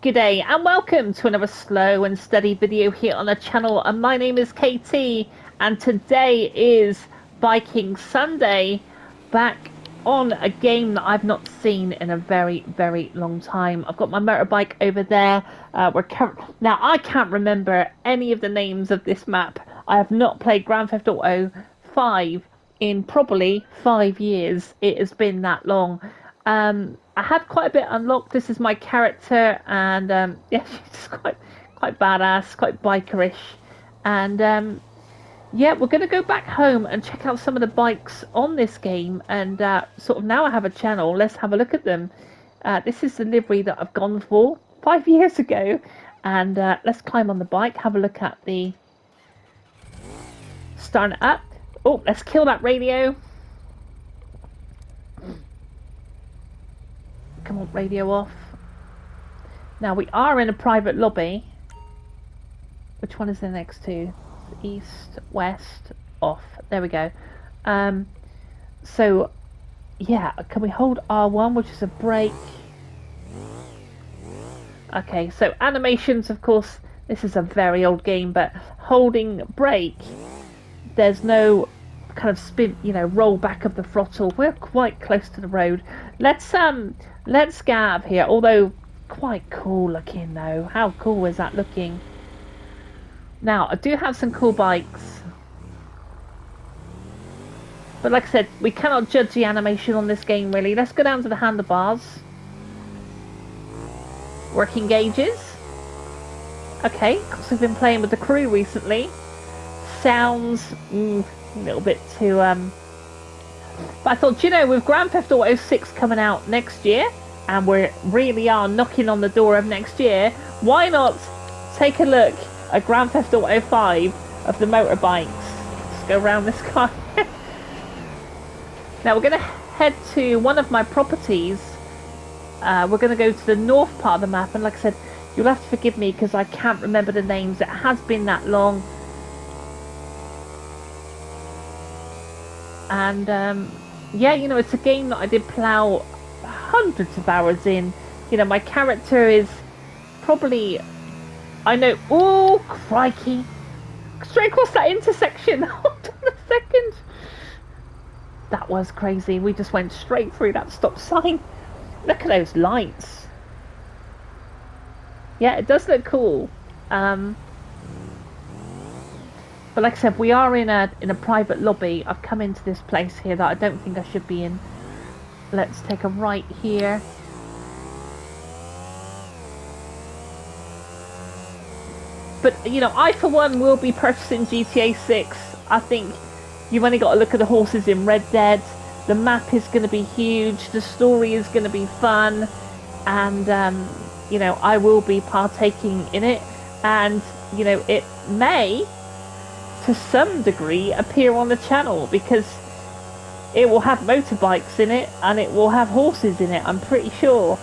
G'day and welcome to another slow and steady video here on the channel, and my name is KT and today is Viking Sunday, back on a game that I've not seen in a very long time. I've got my motorbike over there. Now I can't remember any of the names of this map. I have not played Grand Theft Auto 5 in probably 5 years. It has been that long. I had quite a bit unlocked. This is my character, and yeah, she's quite badass, quite bikerish, and yeah, we're gonna go back home and check out some of the bikes on this game, and sort of now I have a channel. Let's have a look at them. This is the livery that I've gone for 5 years ago, and let's climb on the bike, have a look at the starting it up. Oh, let's kill that radio. Come on, radio off. Now we are in a private lobby. Which one is the next two? East, west, off. There we go. So yeah, can we hold R1, which is a brake? Okay, so animations, of course, this is a very old game, but holding brake, there's no kind of spin, roll back of the throttle. We're quite close to the road. Let's get out of here. Although quite cool looking though. How cool is that looking? Now I do have some cool bikes, but like I said, we cannot judge the animation on this game really. Let's go down to the handlebars. Working gauges. Okay, because we've been playing with the crew recently. Sounds a little bit too but I thought, with Grand Theft Auto 6 coming out next year, and we really are knocking on the door of next year, why not take a look at Grand Theft Auto 5 of the motorbikes? Let's go around this car. Now we're going to head to one of my properties. We're going to go to the north part of the map, and like I said, you'll have to forgive me because I can't remember the names. It has been that long. And yeah, it's a game that I did plow hundreds of hours in. My character is probably, I know, oh crikey, straight across that intersection. Hold on a second, that was crazy. We just went straight through that stop sign. Look at those lights. Yeah, it does look cool. But like I said, we are in a private lobby. I've come into this place here that I don't think I should be in. Let's take a right here. But I for one will be purchasing GTA6. I think you've only got to look at the horses in Red Dead. The map is going to be huge. The story is going to be fun, and I will be partaking in it. And it may, to some degree, appear on the channel because it will have motorbikes in it and it will have horses in it, I'm pretty sure.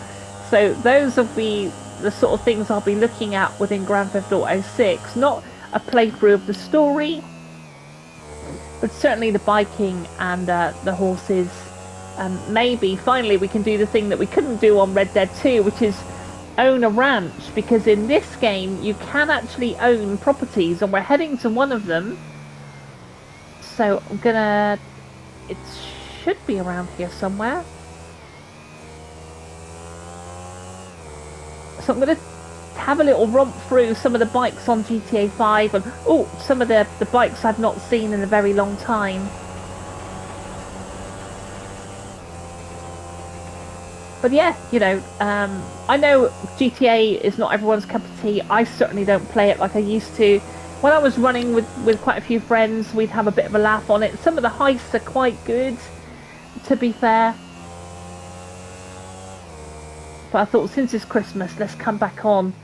So those will be the sort of things I'll be looking at within Grand Theft Auto 6. Not a playthrough of the story, but certainly the biking and the horses. Maybe finally we can do the thing that we couldn't do on Red Dead 2, which is own a ranch, because in this game you can actually own properties, and we're heading to one of them. So it should be around here somewhere. So I'm gonna have a little romp through some of the bikes on GTA 5, and some of the bikes I've not seen in a very long time. But yeah, I know GTA is not everyone's cup of tea. I certainly don't play it like I used to. When I was running with quite a few friends, we'd have a bit of a laugh on it. Some of the heists are quite good, to be fair. But I thought, since it's Christmas, let's come back on.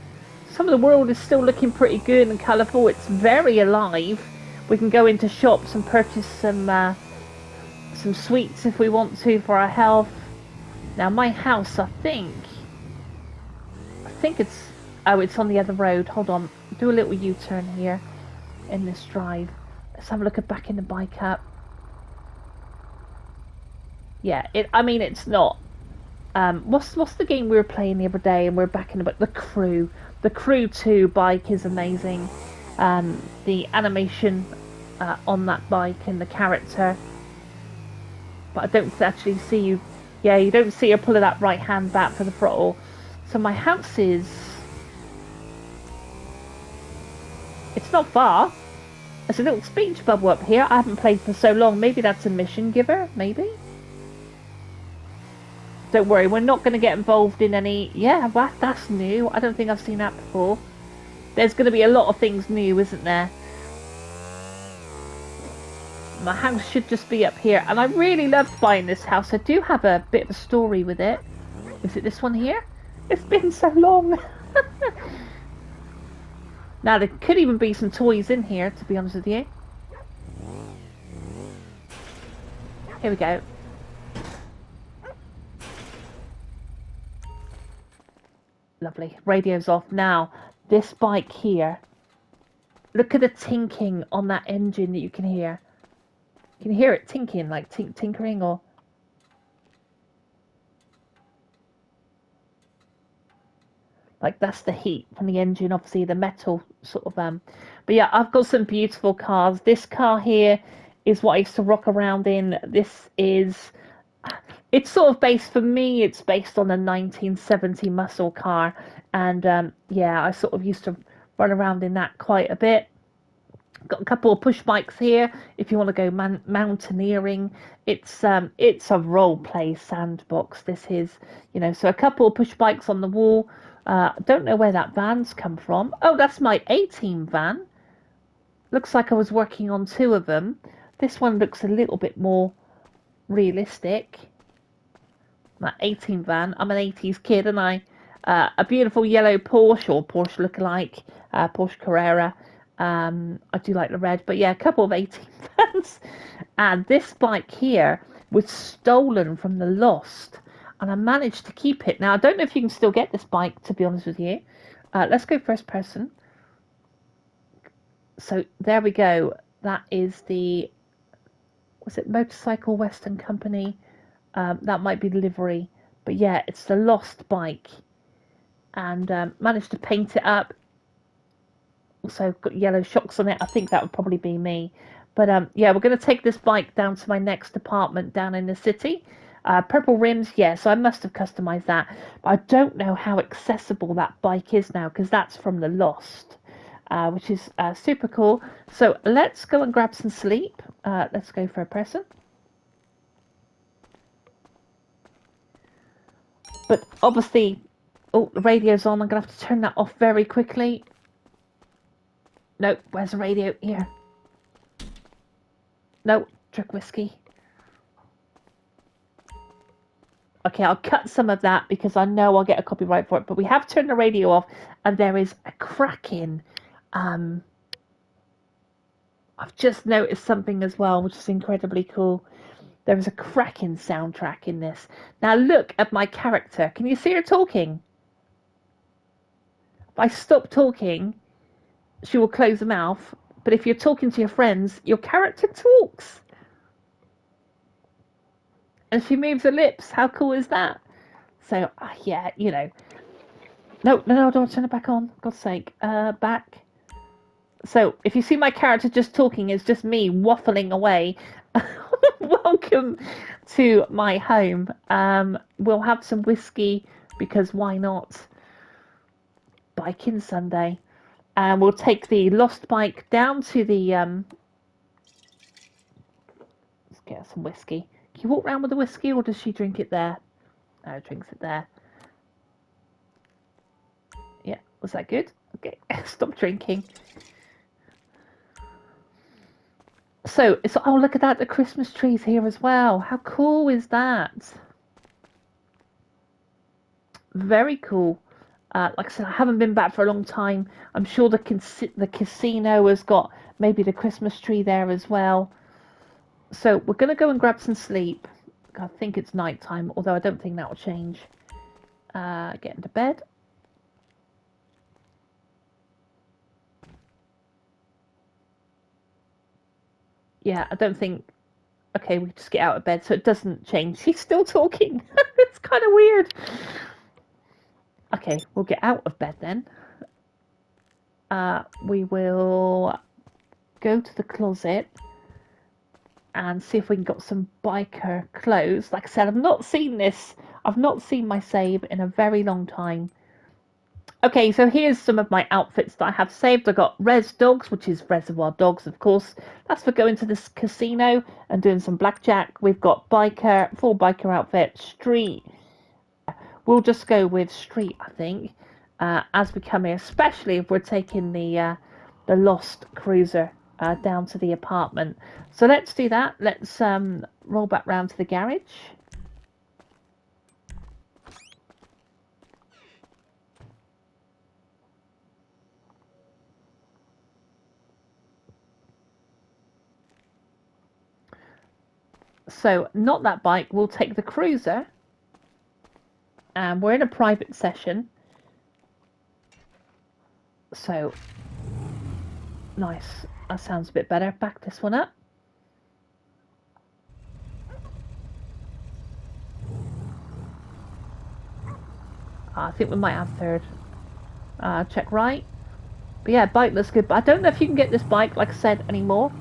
Some of the world is still looking pretty good and colourful. It's very alive. We can go into shops and purchase some sweets if we want to for our health. Now my house, I think it's, it's on the other road. Hold on, do a little U-turn here in this drive. Let's have a look at backing the bike up. Yeah, it's not What's the game we were playing the other day, and we're back in about the Crew. The Crew 2 bike is amazing. The animation on that bike and the character, but I don't actually see you. Yeah, you don't see her pulling that right hand back for the throttle. So my house is. It's not far. There's a little speech bubble up here. I haven't played for so long. Maybe that's a mission giver. Maybe. Don't worry, we're not going to get involved in any. Yeah, that's new. I don't think I've seen that before. There's going to be a lot of things new, isn't there? My house should just be up here, and I really loved buying this house. I do have a bit of a story with it. Is it this one here? It's been so long. Now, there could even be some toys in here, to be honest with you. Here we go. Lovely. Radio's off. Now, this bike here. Look at the tinking on that engine that you can hear. You can hear it tinking, like tinkering or... Like, that's the heat from the engine, obviously, the metal sort of... But yeah, I've got some beautiful cars. This car here is what I used to rock around in. This is... It's sort of based, for me, it's based on a 1970 muscle car. And, yeah, I sort of used to run around in that quite a bit. Got a couple of push bikes here if you want to go mountaineering. It's a role play sandbox. This is, so a couple of push bikes on the wall. Don't know where that van's come from. Oh, that's my A-team van. Looks like I was working on two of them. This one looks a little bit more realistic. That A-team van. I'm an 80s kid, and a beautiful yellow Porsche or Porsche lookalike, Porsche Carrera. I do like the red, but yeah, a couple of 18 vans. And this bike here was stolen from the Lost, and I managed to keep it. Now, I don't know if you can still get this bike, to be honest with you. Let's go first person. So there we go. That is the, was it Motorcycle Western Company? That might be the livery. But yeah, it's the Lost bike. And managed to paint it up. Also got yellow shocks on it. I think that would probably be me. But yeah, we're going to take this bike down to my next apartment down in the city. Purple rims, yeah, so I must have customized that. But I don't know how accessible that bike is now, because that's from the Lost, which is super cool. So let's go and grab some sleep. Let's go for a person. But obviously, oh, the radio's on. I'm going to have to turn that off very quickly. No, where's the radio? Here. No, drink whiskey. Okay, I'll cut some of that because I know I'll get a copyright for it. But we have turned the radio off, and there is a cracking. I've just noticed something as well, which is incredibly cool. There is a cracking soundtrack in this. Now look at my character. Can you see her talking? If I stop talking, she will close her mouth. But if you're talking to your friends, your character talks. And she moves her lips. How cool is that? So, yeah, No, don't turn it back on. God's sake. Back. So, if you see my character just talking, it's just me waffling away. Welcome to my home. We'll have some whiskey, because why not? Biking Sunday. And we'll take the Lost bike down to the... let's get some whiskey. Can you walk around with the whiskey, or does she drink it there? No, drinks it there. Yeah, was that good? Okay, stop drinking. So, oh, look at that, the Christmas tree's here as well. How cool is that? Very cool. Like I said, I haven't been back for a long time. I'm sure the casino has got maybe the Christmas tree there as well. So we're going to go and grab some sleep. I think it's night time, although I don't think that will change. Get into bed. Yeah, I don't think Okay, we just get out of bed so it doesn't change. She's still talking. It's kind of weird. Okay, we'll get out of bed then. We will go to the closet and see if we can get some biker clothes. Like I said, I've not seen this. I've not seen my save in a very long time. Okay, so here's some of my outfits that I have saved. I got Res Dogs, which is Reservoir Dogs, of course. That's for going to this casino and doing some blackjack. We've got biker, full biker outfit, street. We'll just go with street, I think, as we come here, especially if we're taking the Lost Cruiser down to the apartment. So let's do that. Let's roll back round to the garage. So not that bike, we'll take the cruiser. And we're in a private session. So, nice. That sounds a bit better. Back this one up. I think we might have third. Check right. But yeah, bike looks good. But I don't know if you can get this bike, like I said, anymore.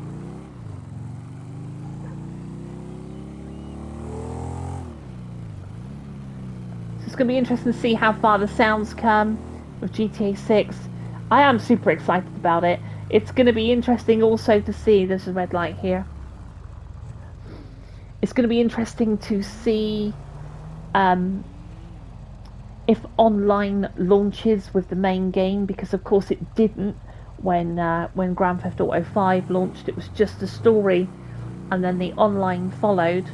It's going to be interesting to see how far the sounds come with GTA 6. I am super excited about it. It's going to be interesting also to see, there's a red light here. It's going to be interesting to see if online launches with the main game, because of course it didn't when Grand Theft Auto 5 launched. It was just a story and then the online followed.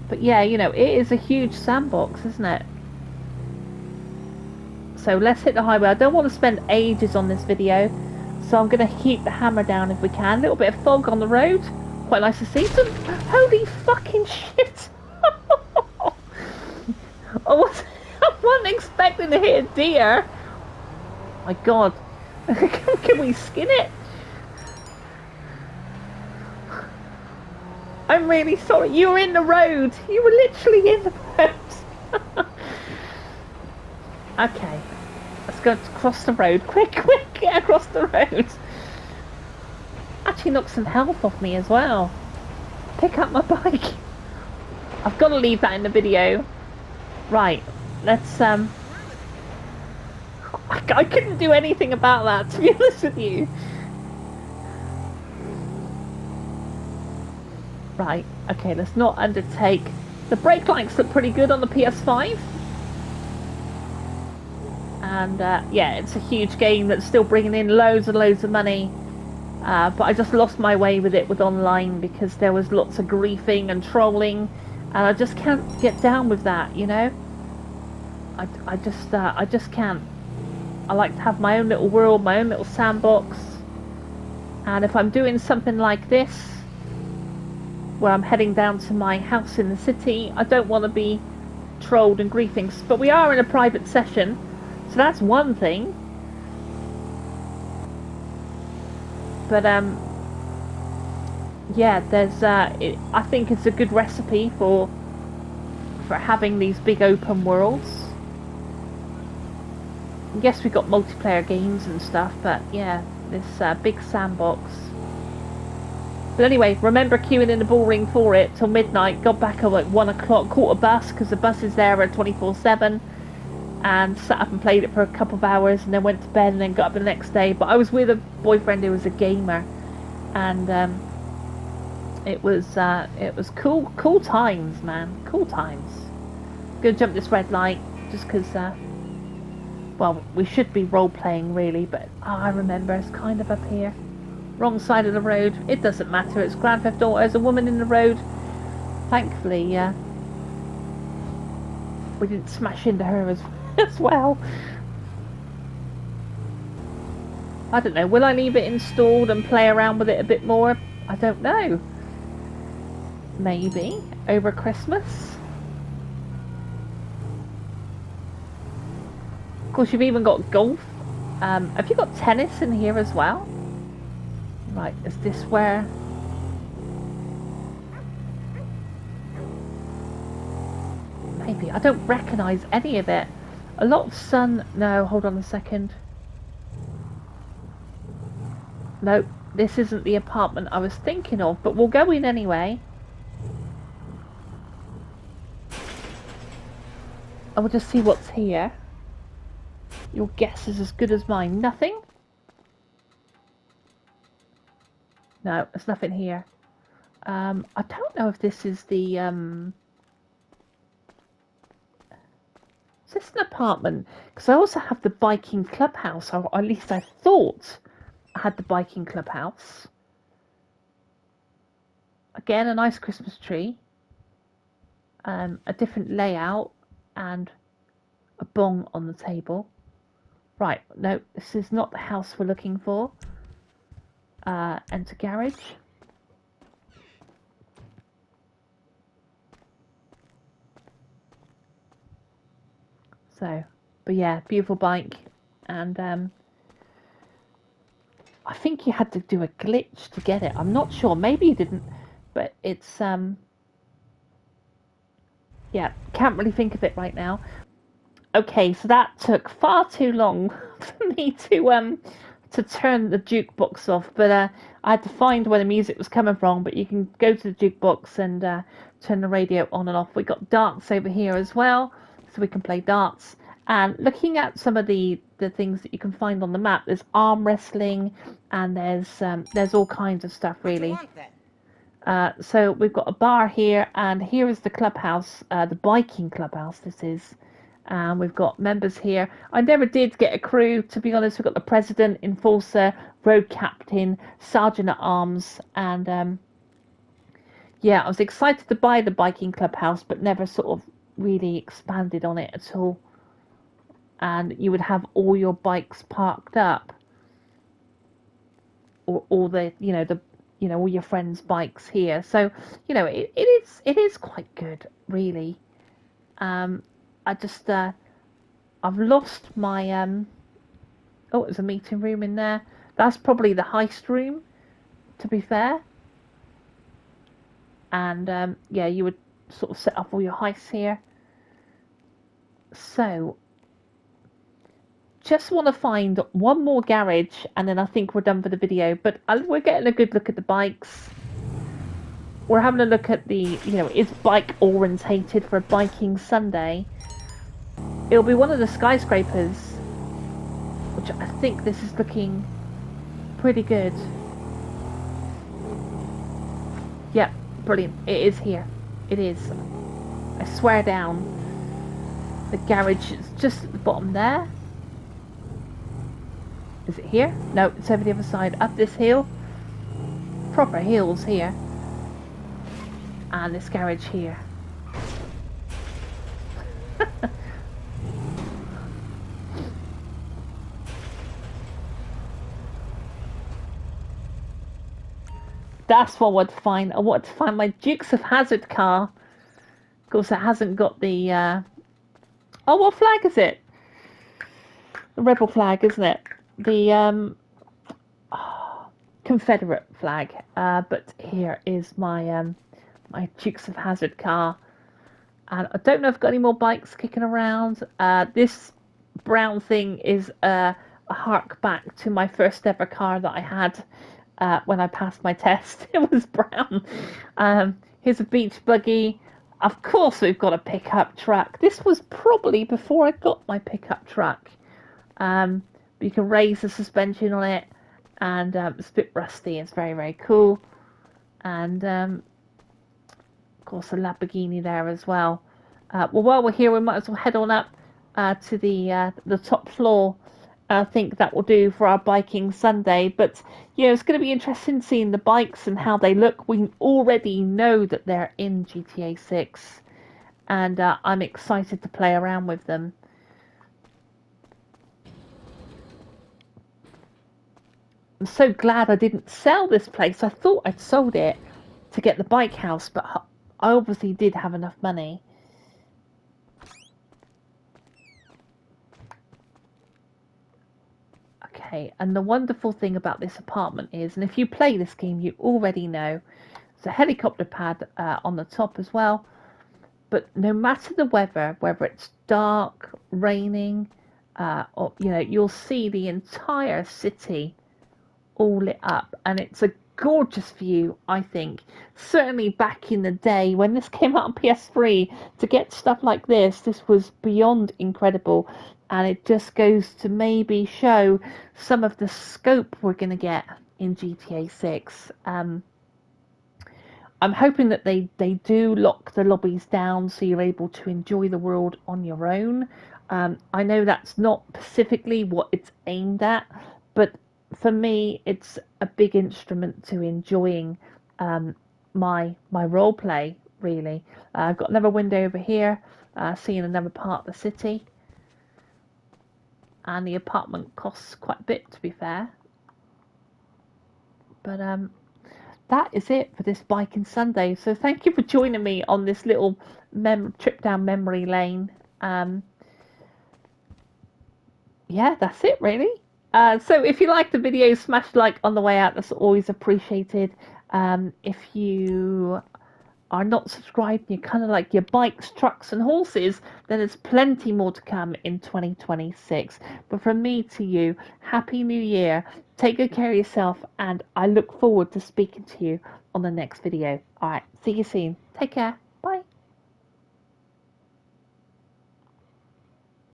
But yeah, you know, it is a huge sandbox, isn't it? So let's hit the highway. I don't want to spend ages on this video, so I'm going to keep the hammer down if we can. A little bit of fog on the road. Quite nice to see some. Holy fucking shit! I wasn't expecting to hit a deer. My God. Can we skin it? I'm really sorry. You were in the road. You were literally in the road. Okay. Let's go across the road. Quick, get across the road. Actually knocked some health off me as well. Pick up my bike. I've got to leave that in the video. Right. Let's, I couldn't do anything about that, to be honest with you. Right, okay, let's not undertake. The brake lights look pretty good on the PS5. And yeah, it's a huge game that's still bringing in loads and loads of money. But I just lost my way with it with online because there was lots of griefing and trolling. And I just can't get down with that, you know? I just can't. I like to have my own little world, my own little sandbox. And if I'm doing something like this, where I'm heading down to my house in the city, I don't want to be trolled and griefing. But we are in a private session, so that's one thing. But yeah, there's I think it's a good recipe for having these big open worlds. Yes, we've got multiplayer games and stuff, but yeah, this big sandbox. But anyway, remember queuing in the bull ring for it till midnight. Got back at like 1 o'clock, caught a bus because the buses there are 24/7, and sat up and played it for a couple of hours, and then went to bed and then got up the next day. But I was with a boyfriend who was a gamer, and it was cool times, man, cool times. Gonna jump this red light just because. Well, we should be role playing really, but I remember it's kind of up here. Wrong side of the road. It doesn't matter. It's Grand Theft Auto. There's a woman in the road. Thankfully, we didn't smash into her as well. I don't know. Will I leave it installed and play around with it a bit more? I don't know. Maybe over Christmas. Of course, you've even got golf. Have you got tennis in here as well? Right, is this where... Maybe. I don't recognise any of it. A lot of sun... No, hold on a second. No, this isn't the apartment I was thinking of, but we'll go in anyway. And we'll just see what's here. Your guess is as good as mine. Nothing? No, there's nothing here. I don't know if this is the... Is this an apartment? Because I also have the biking clubhouse, or at least I thought I had the biking clubhouse. Again, a nice Christmas tree. A different layout and a bong on the table. Right, no, this is not the house we're looking for. Enter garage. So, but yeah, beautiful bike. And I think you had to do a glitch to get it. I'm not sure. Maybe you didn't. But it's... yeah, can't really think of it right now. Okay, so that took far too long for me to turn the jukebox off, but I had to find where the music was coming from. But you can go to the jukebox and turn the radio on and off. We got darts over here as well, so we can play darts. And looking at some of the things that you can find on the map, there's arm wrestling, and there's all kinds of stuff really. So we've got a bar here, and here is the clubhouse, the biking clubhouse. This is. We've got members here. I never did get a crew, to be honest. We've got the president, enforcer, road captain, sergeant at arms, and yeah, I was excited to buy the biking clubhouse, but never sort of really expanded on it at all. And you would have all your bikes parked up, or all the all your friends' bikes here. So it is quite good, really. I just, I've lost my, oh, there's a meeting room in there. That's probably the heist room, to be fair. And, yeah, you would sort of set up all your heists here. So, just want to find one more garage, and then I think we're done for the video. But we're getting a good look at the bikes. We're having a look at the, is bike orientated for a biking Sunday. It'll be one of the skyscrapers, which I think this is looking pretty good. Yep, brilliant. It is here. It is. I swear down. The garage is just at the bottom there. Is it here? No, it's over the other side. Up this hill. Proper hills here. And this garage here. That's what I want to find. I want to find my Dukes of Hazzard car. Of course, it hasn't got the... Oh, what flag is it? The rebel flag, isn't it? The Confederate flag. But here is my my Dukes of Hazzard car. And I don't know if I've got any more bikes kicking around. This brown thing is a hark back to my first ever car that I had. When I passed my test, it was brown. Here's a beach buggy. Of course, we've got a pickup truck. This was probably before I got my pickup truck. You can raise the suspension on it, and it's a bit rusty. It's very, very cool. And of course, a Lamborghini there as well. Well, while we're here, we might as well head on up to the top floor. I think that will do for our biking Sunday. But it's going to be interesting seeing the bikes and how they look. We already know that they're in GTA 6, and I'm excited to play around with them. I'm so glad I didn't sell this place. I thought I'd sold it to get the bike house, but I obviously did have enough money. Okay, and the wonderful thing about this apartment is, and if you play this game, you already know, there's a helicopter pad on the top as well. But no matter the weather, whether it's dark, raining, or you'll see the entire city all lit up, and it's a gorgeous view. I think certainly back in the day when this came out on PS3, to get stuff like this was beyond incredible, and it just goes to maybe show some of the scope we're going to get in GTA 6. I'm hoping that they do lock the lobbies down so you're able to enjoy the world on your own. I know that's not specifically what it's aimed at, but for me, it's a big instrument to enjoying my role play. Really, I've got another window over here, seeing another part of the city, and the apartment costs quite a bit, to be fair. But that is it for this Biking Sunday. So thank you for joining me on this little trip down memory lane. Yeah, that's it really. So if you like the video, smash like on the way out. That's always appreciated. If you are not subscribed, you're kind of like your bikes, trucks and horses, then there's plenty more to come in 2026. But from me to you, Happy New Year. Take good care of yourself, and I look forward to speaking to you on the next video. Alright, see you soon. Take care.